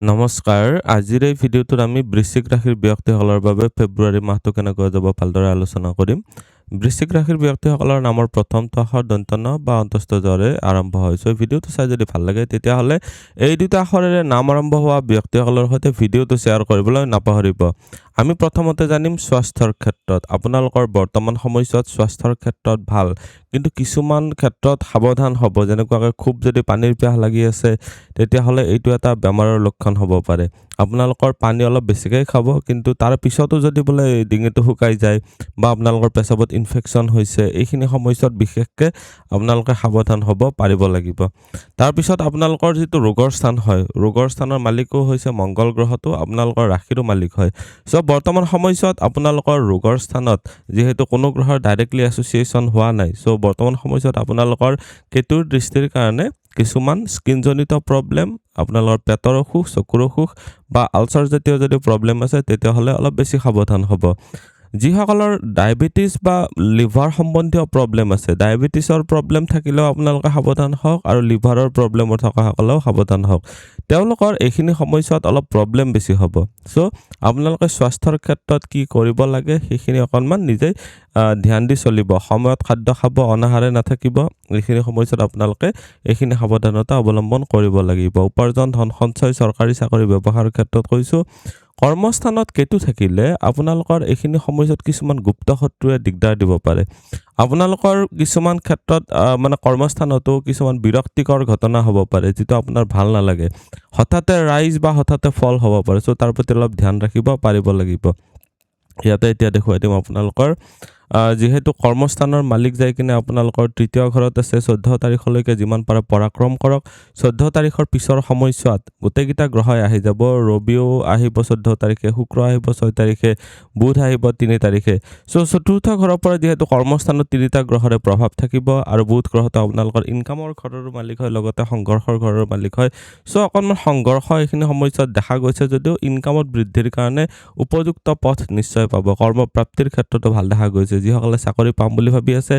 নমস্কাৰ। আজিৰ এই ভিডিঅ'টোত আমি বৃশ্চিক ৰাশিৰ ব্যক্তিসকলৰ বাবে ফেব্ৰুৱাৰী মাহটো কেনেকৈ যাব ভালদৰে আলোচনা কৰিম। বৃশ্চিক ৰাশিৰ ব্যক্তিসকলৰ নামৰ প্ৰথমটো আখৰ দন্ত্য ন বা অন্তস্থ জ-ৰে আৰম্ভ হয়। চ' ভিডিঅ'টো চাই যদি ভাল লাগে তেতিয়াহ'লে এই দুটা আখৰেৰে নাম আৰম্ভ হোৱা ব্যক্তিসকলৰ সৈতে ভিডিঅ'টো শ্বেয়াৰ কৰিবলৈ নাপাহৰিব। আমি প্ৰথমতে জানিম স্বাস্থ্যৰ ক্ষেত্ৰত। আপোনালোকৰ বৰ্তমান সময়ছোৱাত স্বাস্থ্যৰ ক্ষেত্ৰত ভাল, কিন্তু কিছুমান ক্ষেত্ৰত সাৱধান হ'ব। যেনেকুৱাকৈ খুব যদি পানীৰ পিয়াহ লাগি আছে তেতিয়াহ'লে এইটো এটা বেমাৰৰ লক্ষণ হ'ব পাৰে। আপোনালোকৰ পানী অলপ বেছিকৈ খাব, কিন্তু তাৰ পিছতো যদি বোলে ডিঙিটো শুকাই যায় বা আপোনালোকৰ পেচাবত ইনফেকশ্যন হৈছে, এইখিনি সময়ছোৱাত বিশেষকৈ আপোনালোকে সাৱধান হ'ব পাৰিব লাগিব। তাৰপিছত আপোনালোকৰ যিটো ৰোগৰ স্থান হয়, ৰোগৰ স্থানৰ মালিকো হৈছে মংগল গ্ৰহটো আপোনালোকৰ ৰাশিৰো মালিক হয়। চ' বৰ্তমান সময়ছোৱাত আপোনালোকৰ ৰোগৰ স্থানত যিহেতু কোনো গ্ৰহৰ ডাইৰেক্টলি এছ'চিয়েশ্যন হোৱা নাই, চ' বৰ্তমান সময়ছোৱাত আপোনালোকৰ কেতুৰ দৃষ্টিৰ কাৰণে কিছুমান স্কিনজনিত প্ৰব্লেম, আপোনালোকৰ পেটৰ অসুখ, চকুৰ অসুখ বা আলচাৰ জাতীয় যদি প্ৰব্লেম আছে তেতিয়াহ'লে অলপ বেছি সাৱধান হ'ব। যিসকলৰ ডায়েবেটিছ বা লিভাৰ সম্বন্ধীয় প্ৰব্লেম আছে, ডায়েবেটিছৰ প্ৰব্লেম থাকিলেও আপোনালোকে সাৱধান হওক আৰু লিভাৰৰ প্ৰব্লেমৰ থকাসকলেও সাৱধান হওক। তেওঁলোকৰ এইখিনি সময়ছোৱাত অলপ প্ৰব্লেম বেছি হ'ব। চ' আপোনালোকে স্বাস্থ্যৰ ক্ষেত্ৰত কি কৰিব লাগে সেইখিনি অকণমান নিজেই ধ্যান দি চলিব। সময়ত খাদ্য খাব, অনাহাৰে নাথাকিব। এইখিনি সময়ছোৱাত আপোনালোকে এইখিনি সাৱধানতা অৱলম্বন কৰিব লাগিব। উপাৰ্জন, ধন সঞ্চয়, চৰকাৰী চাকৰি, ব্যৱসায়ৰ ক্ষেত্ৰত কৈছোঁ। কৰ্মস্থানত কেতু থাকিলে আপোনালোকৰ এইখিনি সময়ছোৱাত কিছুমান গুপ্ত শত্ৰুৱে দিগদাৰ দিব পাৰে। আপোনালোকৰ কিছুমান ক্ষেত্ৰত কৰ্মস্থানতো কিছুমান বিৰক্তিকৰ ঘটনা হ'ব পাৰে, যিটো আপোনাৰ ভাল নালাগে। হঠাতে ৰাইজ বা হঠাতে ফল হ'ব পাৰে। চ' তাৰ প্ৰতি অলপ ধ্যান ৰাখিব পাৰিব লাগিব। ইয়াতে এতিয়া দেখুৱাই দিম আপোনালোকৰ যিহেতু কৰ্মস্থানৰ মালিক যাই কিনে আপোনালোকৰ তৃতীয় ঘৰত আছে। 14 তাৰিখলৈকে যিমান পাৰে পৰাক্ৰম কৰক। 14 তাৰিখৰ পিছৰ সময়ছোৱাত গোটেইকেইটা গ্ৰহই আহি যাব। ৰবিও আহিব 14 তাৰিখে, শুক্ৰ আহিব 6 তাৰিখে, বুধ আহিব 3 তাৰিখে। চ' চতুৰ্থ ঘৰৰ পৰা যিহেতু কৰ্মস্থানত তিনিটা গ্ৰহৰে প্ৰভাৱ থাকিব আৰু বুধ গ্ৰহটো আপোনালোকৰ ইনকামৰ ঘৰৰো মালিক হয়, লগতে সংঘৰ্ষৰ ঘৰৰ মালিক হয়। চ' অকণমান সংঘৰ্ষ এইখিনি সময়ছোৱাত দেখা গৈছে যদিও ইনকামত বৃদ্ধিৰ কাৰণে উপযুক্ত পথ নিশ্চয় পাব। কৰ্মপ্ৰাপ্তিৰ ক্ষেত্ৰতো ভাল দেখা গৈছে। যিসকলে চাকৰি পাম বুলি ভাবি আছে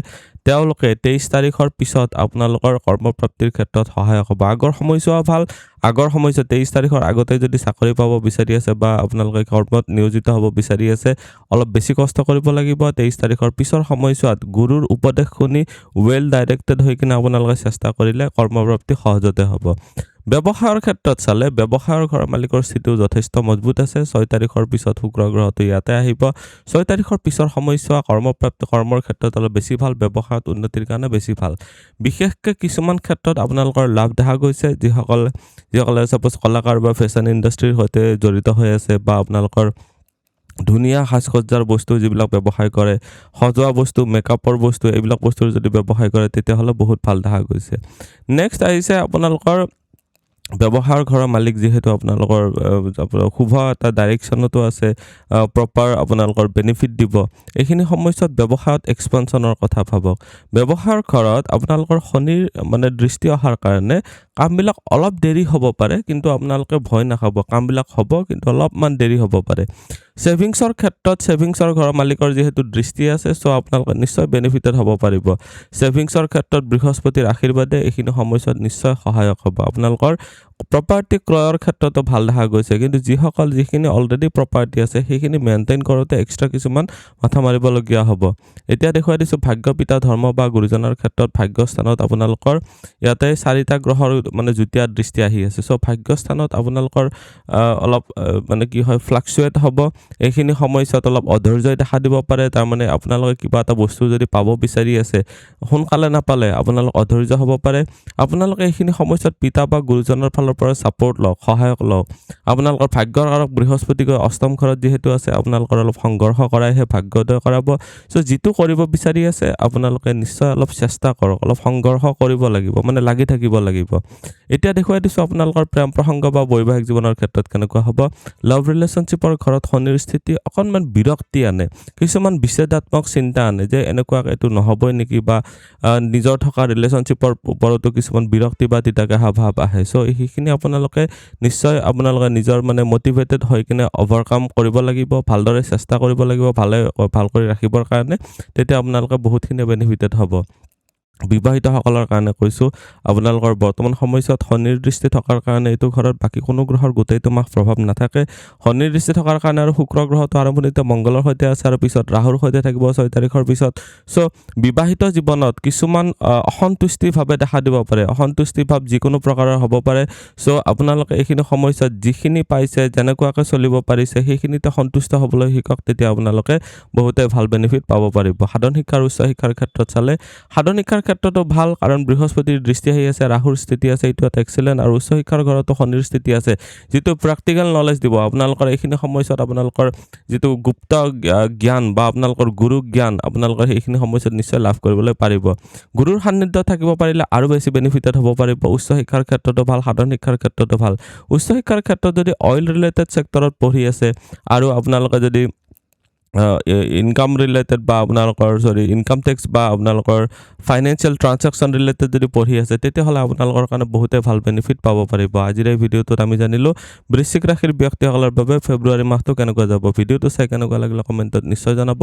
তেওঁলোকে 23 তাৰিখৰ পিছত আপোনালোকৰ কৰ্মপ্ৰাপ্তিৰ ক্ষেত্ৰত সহায়ক হ'ব। আগৰ সময়ছোৱা ভাল, আগৰ সময়ছোৱা 23 তাৰিখৰ আগতে যদি চাকৰি পাব বিচাৰি আছে বা আপোনালোকে কৰ্মত নিয়োজিত হ'ব বিচাৰি আছে, অলপ বেছি কষ্ট কৰিব লাগিব। 23 তাৰিখৰ পিছৰ সময়ছোৱাত গুৰুৰ উপদেশ শুনি ৱেল ডাইৰেক্টেড হৈ কিনে আপোনালোকে চেষ্টা কৰিলে কৰ্মপ্ৰাপ্তি সহজতে হ'ব। ব্যৱসায়ৰ ক্ষেত্ৰত চালে ব্যৱসায়ৰ ঘৰৰ মালিকৰ স্থিতিও যথেষ্ট মজবুত আছে। 6 তাৰিখৰ পিছত শুক্ৰ গ্ৰহটো ইয়াতে আহিব। 6 তাৰিখৰ পিছৰ সময়ছোৱা কৰ্মপ্ৰাপ্তি, কৰ্মৰ ক্ষেত্ৰত অলপ বেছি ভাল, ব্যৱসায়ত উন্নতিৰ কাৰণে বেছি ভাল। বিশেষকৈ কিছুমান ক্ষেত্ৰত আপোনালোকৰ লাভ দেখা গৈছে। যিসকলে ছাপ'জ কলাকাৰ বা ফেশ্বন ইণ্ডাষ্ট্ৰীৰ সৈতে জড়িত হৈ আছে বা আপোনালোকৰ ধুনীয়া সাজ-সজ্জাৰ বস্তু যিবিলাক ব্যৱসায় কৰে, সজোৱা বস্তু, মেকআপৰ বস্তু, এইবিলাক বস্তুৰ যদি ব্যৱসায় কৰে তেতিয়াহ'লে বহুত ভাল দেখা গৈছে। নেক্সট আহিছে আপোনালোকৰ ব্যৱসায়ৰ ঘৰৰ মালিক যিহেতু আপোনালোকৰ শুভ এটা ডাইৰেকশ্যনতো আছে, প্ৰপাৰ আপোনালোকৰ বেনিফিট দিব। এইখিনি সময়ছোৱাত ব্যৱসায়ত এক্সপানশ্যনৰ কথা ভাবক। ব্যৱসায়ৰ ঘৰত আপোনালোকৰ শনিৰ দৃষ্টি অহাৰ কাৰণে কামবিলাক অলপ দেৰি হ'ব পাৰে, কিন্তু আপোনালোকে ভয় নাখাব। কামবিলাক হ'ব, কিন্তু অলপমান দেৰি হ'ব পাৰে। ছেভিংছৰ ক্ষেত্ৰত ছেভিংছৰ ঘৰৰ মালিকৰ যিহেতু দৃষ্টি আছে, চ' আপোনালোকে নিশ্চয় বেনিফিটেড হ'ব পাৰিব। ছেভিংছৰ ক্ষেত্ৰত বৃহস্পতিৰ আশীৰ্বাদে এইখিনি সময়ছোৱাত নিশ্চয় সহায়ক হ'ব। আপোনালোকৰ প্ৰপাৰ্টি ক্ৰয়ৰ ক্ষেত্ৰতো ভাল দেখা গৈছে, কিন্তু যিখিনি অলৰেডি প্ৰপাৰ্টি আছে সেইখিনি মেইনটেইন কৰোঁতে এক্সট্ৰা কিছুমান মাথা মাৰিবলগীয়া হ'ব। এতিয়া দেখুৱাই দিছোঁ ভাগ্য, পিতা, ধৰ্ম বা গুৰুজনৰ ক্ষেত্ৰত ভাগ্যস্থানত আপোনালোকৰ ইয়াতে 4টা গ্ৰহৰ যুটীয়া দৃষ্টি আহি আছে। চ' ভাগ্যস্থানত আপোনালোকৰ অলপ কি হয়, ফ্লাকচুৱেট হ'ব। এইখিনি সময়ছোৱাত অলপ অধৈৰ্যই দেখা দিব পাৰে। তাৰমানে আপোনালোকে কিবা এটা বস্তু যদি পাব বিচাৰি আছে, সোনকালে নাপালে আপোনালোক অধৈৰ্য হ'ব পাৰে। আপোনালোকে এইখিনি সময়ছোৱাত পিতা বা গুৰুজনৰ ফালৰ পৰা ছাপোৰ্ট লওক, সহায়ক লওক। আপোনালোকৰ ভাগ্যৰ কাৰক বৃহস্পতি গৈ অষ্টম ঘৰত যিহেতু আছে, আপোনালোকৰ অলপ সংঘৰ্ষ কৰাইহে ভাগ্যোদয় কৰাব। চ' যিটো কৰিব বিচাৰি আছে আপোনালোকে নিশ্চয় অলপ চেষ্টা কৰক, অলপ সংঘৰ্ষ কৰিব লাগিব, লাগি থাকিব লাগিব। এতিয়া দেখুৱাই দিছোঁ আপোনালোকৰ প্ৰেম প্ৰসংগ বা বৈবাহিক জীৱনৰ ক্ষেত্ৰত কেনেকুৱা হ'ব। লাভ ৰিলেশ্যনশ্বিপৰ ঘৰত শনিৰ স্থিতি অকণমান বিৰক্তি আনে, কিছুমান বিচ্ছেদাত্মক চিন্তা আনে যে এনেকুৱাকৈ এইটো নহ'বই নেকি, বা নিজৰ থকা ৰিলেশ্যনশ্বিপৰ ওপৰতো কিছুমান বিৰক্তি বা তিতাকেহা ভাৱ আহে। চ' সেইখিনি আপোনালোকে নিজৰ মটিভেটেড হৈ কিনে অভাৰকাম কৰিব লাগিব, ভালদৰে চেষ্টা কৰিব লাগিব ভাল কৰি ৰাখিবৰ কাৰণে। তেতিয়া আপোনালোকে বহুতখিনি বেনিফিটেড হ'ব। বিবাহিতসকলৰ কাৰণে কৈছোঁ আপোনালোকৰ বৰ্তমান সময়ছোৱাত শনিৰ দৃষ্টি থকাৰ কাৰণে এইটো ঘৰত বাকী কোনো গ্ৰহৰ গোটেইটো মাহ প্ৰভাৱ নাথাকে। শনিৰ দৃষ্টি থকাৰ কাৰণে আৰু শুক্ৰ গ্ৰহটো আৰম্ভণিতে মংগলৰ সৈতে আছে আৰু পিছত ৰাহুৰ সৈতে থাকিব 6 তাৰিখৰ পিছত। চ' বিবাহিত জীৱনত কিছুমান অসন্তুষ্টি ভাৱে দেখা দিব পাৰে, অসন্তুষ্টি ভাৱ যিকোনো প্ৰকাৰৰ হ'ব পাৰে। চ' আপোনালোকে এইখিনি সময়ছোৱাত যিখিনি পাইছে যেনেকুৱাকৈ চলিব পাৰিছে সেইখিনিতে সন্তুষ্ট হ'বলৈ শিকক, তেতিয়া আপোনালোকে বহুতে ভাল বেনিফিট পাব পাৰিব। সাধাৰণ শিক্ষা আৰু উচ্চ শিক্ষাৰ ক্ষেত্ৰত চালে সাধাৰণ শিক্ষাৰ ক্ষেত্ৰতো ভাল, কাৰণ বৃহস্পতিৰ দৃষ্টি আহি আছে, ৰাহুৰ স্থিতি আছে, এইটো এটা এক্সেলেণ্ট। আৰু উচ্চ শিক্ষাৰ ঘৰতো শনিৰ স্থিতি আছে, যিটো প্ৰেক্টিকেল নলেজ দিব আপোনালোকৰ এইখিনি সময়ছোৱাত। আপোনালোকৰ যিটো গুপ্ত জ্ঞান বা আপোনালোকৰ গুৰু জ্ঞান আপোনালোকৰ সেইখিনি সময়ছোৱাত নিশ্চয় লাভ কৰিবলৈ পাৰিব। গুৰুৰ সান্নিধ্য থাকিব পাৰিলে আৰু বেছি বেনিফিটেড হ'ব পাৰিব। উচ্চ শিক্ষাৰ ক্ষেত্ৰতো ভাল, সাধাৰণ শিক্ষাৰ ক্ষেত্ৰতো ভাল। উচ্চ শিক্ষাৰ ক্ষেত্ৰত যদি অইল ৰিলেটেড ছেক্টৰত পঢ়ি আছে আৰু আপোনালোকে যদি ইনকাম ৰিলেটেড বা আপোনালোকৰ ইনকাম টেক্স বা আপোনালোকৰ ফাইনেন্সিয়েল ট্ৰানজেকশ্যন ৰিলেটেড যদি পঢ়ি আছে, তেতিয়াহ'লে আপোনালোকৰ কাৰণে বহুতে ভাল বেনিফিট পাব পাৰিব। আজিৰ এই ভিডিঅ'টোত আমি জানিলোঁ বৃশ্চিক ৰাশিৰ ব্যক্তিসকলৰ বাবে ফেব্ৰুৱাৰী মাহটো কেনেকুৱা যাব। ভিডিঅ'টো চাই কেনেকুৱা লাগিলে কমেণ্টত নিশ্চয় জনাব।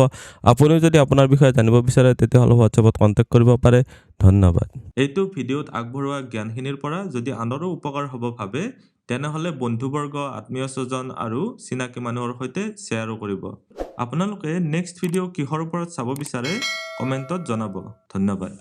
আপুনিও যদি আপোনাৰ বিষয়ে জানিব বিচাৰে তেতিয়াহ'লে হোৱাটছএপত কণ্টেক্ট কৰিব পাৰে। ধন্যবাদ। এইটো ভিডিঅ'ত আগবঢ়োৱা জ্ঞানখিনিৰ পৰা যদি আনৰো উপকাৰ হ'ব ভাবে তেনেহ'লে বন্ধুবৰ্গ, আত্মীয় স্বজন আৰু চিনাকি মানুহৰ সৈতে শ্বেয়াৰো কৰিব। আপোনালোকে নেক্সট ভিডিঅ' কিহৰ ওপৰত চাব বিচাৰে কমেণ্টত জনাব। ধন্যবাদ।